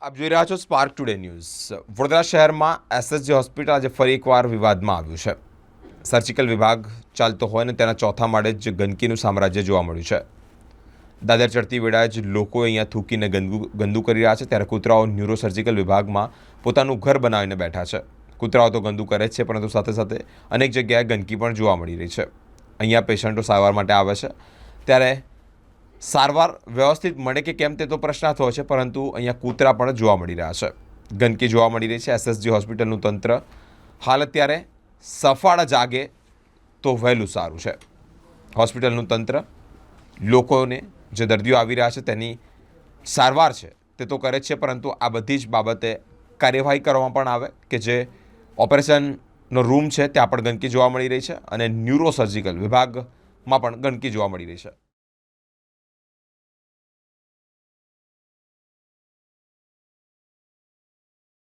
આપ જોઈ રહ્યા છો સ્પાર્ક ટુડે ન્યૂઝ। વડોદરા શહેરમાં એસએસજી હોસ્પિટલ આજે ફરી એકવાર વિવાદમાં આવ્યું છે। સર્જિકલ વિભાગ ચાલતો હોય ને તેના ચોથા માળે જ ગંદકીનું સામ્રાજ્ય જોવા મળ્યું છે। દાદર ચડતી વેળાએ જ લોકો અહીંયા થૂકીને ગંદુ કરી રહ્યા છે, ત્યારે કૂતરાઓ ન્યુરોસર્જિકલ વિભાગમાં પોતાનું ઘર બનાવીને બેઠા છે। કૂતરાઓ તો ગંદુ કરે જ છે, પરંતુ સાથે સાથે અનેક જગ્યાએ ગંદકી પણ જોવા મળી રહી છે। અહીંયા પેશન્ટો સારવાર માટે આવે છે, ત્યારે સારવાર વ્યવસ્થિત મળે કે કેમ તે તો પ્રશ્નાર્થ હોય છે, પરંતુ અહીંયા કૂતરા પણ જોવા મળી રહ્યા છે, ગંદકી જોવા મળી રહી છે। એસએસજી હોસ્પિટલનું તંત્ર હાલ અત્યારે સફાળા જાગે તો વહેલું સારું છે। હોસ્પિટલનું તંત્ર લોકોને જે દર્દીઓ આવી રહ્યા છે તેની સારવાર છે તે તો કરે જ છે, પરંતુ આ બધી જ બાબતે કાર્યવાહી કરવામાં પણ આવે કે જે ઓપરેશનનો રૂમ છે ત્યાં પણ ગંદકી જોવા મળી રહી છે અને ન્યુરોસર્જિકલ વિભાગમાં પણ ગંદકી જોવા મળી રહી છે।